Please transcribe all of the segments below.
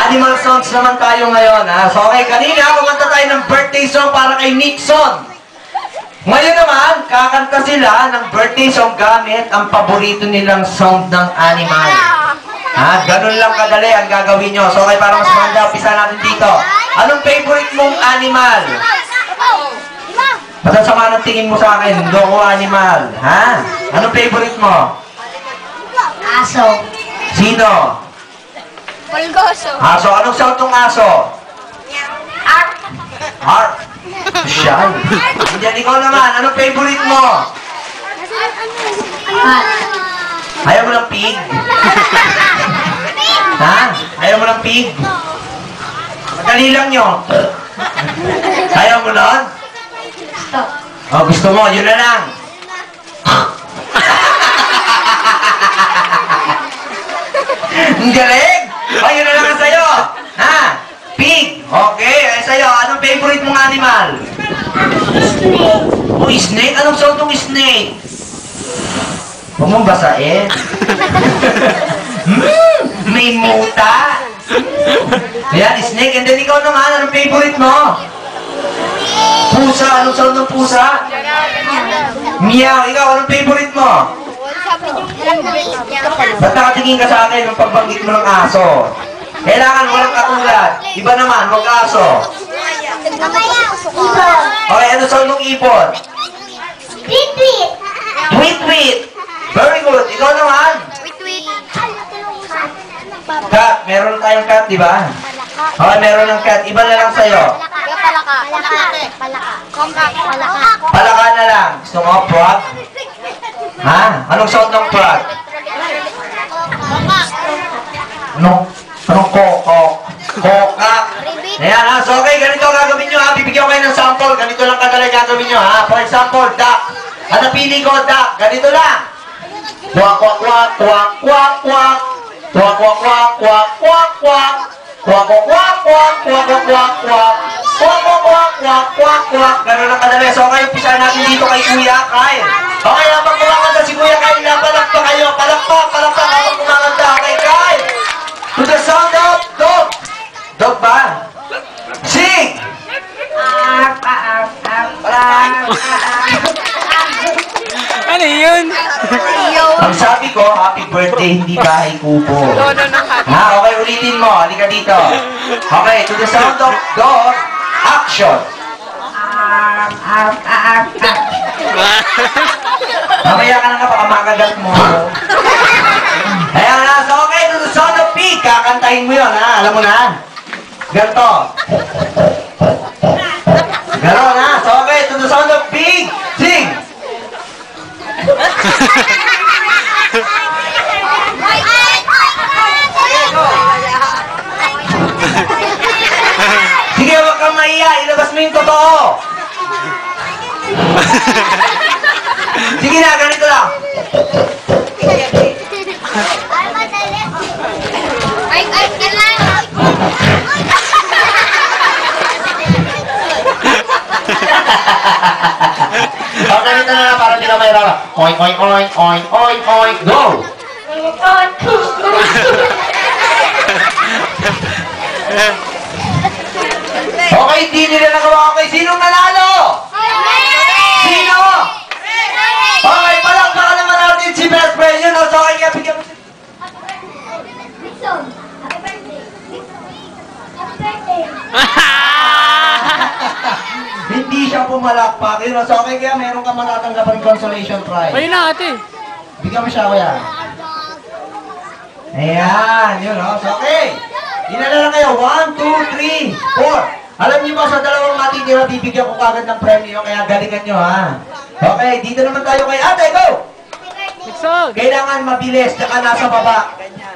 Animal sounds naman tayo ngayon, ha? So, okay, kanina kumanta tayo ng birthday song para kay Nixon. Ngayon naman, kakanta sila ng birthday song gamit ang paborito nilang sound ng animal. Ha? Ganun lang kadali ang gagawin nyo. So, okay, para mas maganda, umpisa natin dito. Anong favorite mong animal? Masasama ng tingin mo sa akin, loko animal. Ha? Anong favorite mo? Aso. Sino? Pulgoso. Aso. Anong sound ng aso? Ark. Ark. Shy. Diyan, ikaw naman. Anong favorite mo? Cat. Ayaw mo ng pig? Ha? Ayaw mo ng pig? Madali lang yun. Ayaw mo nun? Stop. Oh, gusto mo. Yun na lang. Ang galing! O, yun na lang ang sa'yo. Ha? Pig. Okay. Eh, sa'yo, anong favorite mong animal? Snake. Oh, snake? Anong sound ng snake? Huwag mong basain. May muta. Ayan, snake. And then ikaw naman, anong favorite mo? Pusa. Anong sound ng pusa? Meow. Ikaw, anong favorite mo? Ba't nakatingin ka sa akin nung pagbanggit mo ng aso? Kailangan walang katulad. Iba naman, wag aso. Ibon. Okay, ano sound ng ibon? Tweet-tweet. Tweet-tweet. Very good. Ikaw naman? Tweet-tweet. Cat. Meron tayong cat, di ba? Okay, meron ng cat. Iba na lang sa'yo. Palaka. Palaka. Palaka. Palaka na lang. Gusto mo, frog? Ha? Anong sound ng frog? Anong kokok? Kokak. Ayan ha. So okay, ganito gagawin nyo ha. Bibigyan ko kayo ng sample. Ganito lang kadali gagawin nyo ha. For example, duck. Ang napili ko, duck. Ganito lang. Kwak, kwak, kwak, kwak, kwak, kwak. Kwak, kwak, kwak, kwak, kwak, kwak. Kwak, kwak, kwak, kwak, kwak, kwak, kwak, kwak. Kwak, kwak, kwak, kwak, kwak, kwak. Ganun lang kadali. So okay, umpisa natin dito kay Kuya Kyle. Okay, habang kumakanta si Kuya Kyle, napalakpa kayo. Palakpak, palakpak habang kumakanta. Okay, Kyle. To the sound of dog. Dog ba? Sing! Ano yun? Ang sabi ko, happy birthday, hindi bahay kubo. Ha, okay, ulitin mo. Halika dito. Okay, to the sound of dog, action. Mamaya ka na nga, baka makagat mo. Ayan na, so okay, to the sound of pig, kakantahin mo yun, ha? Alam mo na? Ganto. Ganon, ha? So okay, to the sound of pig, sing! Sige, huwag kang mahiya. Ilabas mo yung totoo. Sige na, ganito lang. O, ganito na lang para hindi ka mahirap. Oink, oink, oink, oink, oink, oink. Go! Okay, hindi nila nagawa. Okay, sinong nanalo? Sino? Okay, palakpakan naman natin si best friend yun. So, okay, kaya bigyan mo si... Hindi siya pumalakpak. Yun, so, okay, kaya meron ka matatanggapang consolation prize. Ayun na ate. Bigyan mo siya, kuya. Ayan, yun, o. So, okay. Dinala lang kayo. 1, 2, 3, 4. Alam niyo ba, sa dalawang matitira, bibigyan ko kagad ng premyo, kaya galingan nyo, ha? Okay, dito naman tayo kay ate, go! Nixon. Kailangan mabilis, tsaka nasa baba. Ganyan.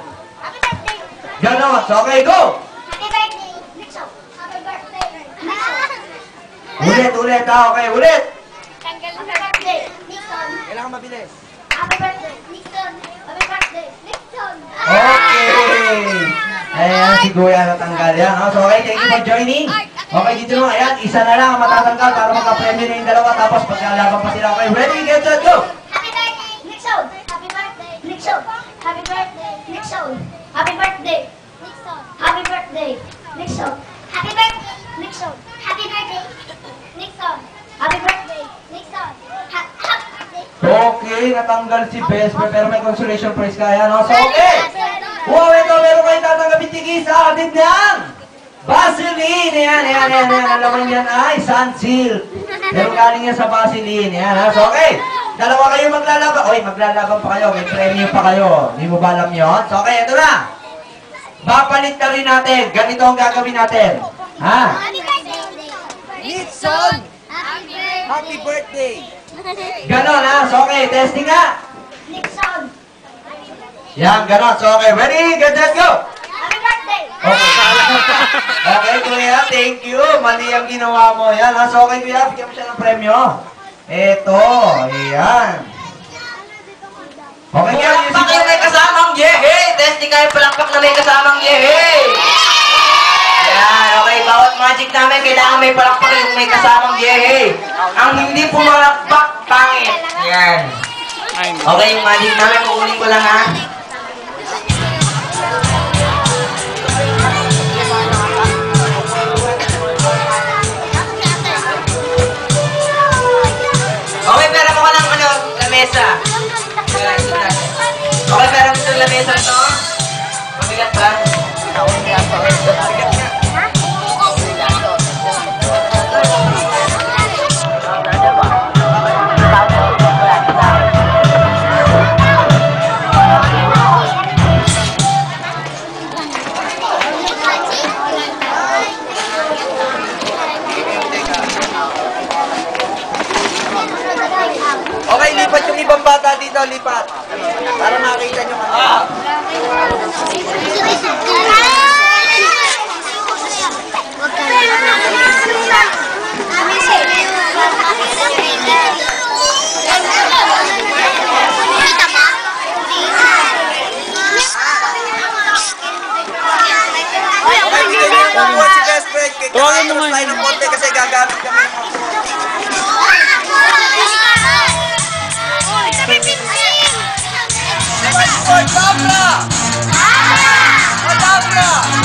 Ganon. So, okay, go! Ulit, ulit, ha? Okay, ulit! Kailangan mabilis. Okay! Ayan, si Kuya natanggal yan. So, okay, thank you for joining. Okay, dito naman, ayan, isa na lang ang matatanggal para magka-premyo na yung dalawa. Tapos, pagkalaban pa sila. Okay, ready, get set, go! Happy birthday, Nixon! Happy birthday, Nixon! Happy birthday, Nixon! Happy birthday, Nixon! Happy Happy birthday, Nixon. Happy birthday, Nixon. Happy birthday, Nixon. Happy birthday, Nixon. Happy birthday. Okay, natanggal si Best Friend, pero may consolation prize kaya, no? So, okay! Wow, ito, meron kayo tatanggapin tiki sa atin ng Vaseline! Ayan. Ang laman yan ay Sunsilk. Pero galing yan sa Vaseline. Ayan, ha? So, okay. Dalawa kayo maglalaban. Oy, maglalaban pa kayo. May premium pa kayo. Hindi mo ba alam yun? So, okay, ito na. Bapalit na rin natin. Ganito ang gagawin natin. Ha? Happy birthday, Nixon! Happy Happy birthday! Ganon, ha? So, okay, testing nga. Nixon. Yan, ganon. So, okay, ready? Good, let's go! Happy birthday. Okay, kuya, thank you. Mali ang ginawa mo. Yan, ha? So, okay, kuya, bigyan mo siya ng premyo. Ito, ayan. Okay, kuya, Palakpak yung may kasamang yehe! Testing kayo palakpak na may kasamang yehe! Yan, okay. Bawat magic namin, kailangan may palakpak yung may kasamang yehe. Ang hindi pumalakpak, pangit. Yan. Okay, yung magic namin, kukunin ko lang ha. Okay, pero mo ka lang lamesa. Okay, pero gusto yung lamesa ito? Mabigat ba? Okay, lipat yung ibang bata dito, lipat. Para makita nyo kanila. Si best friend, Tuwagin mo nga tayo ng konti kasi gagamit kami. Dabra! Dabra!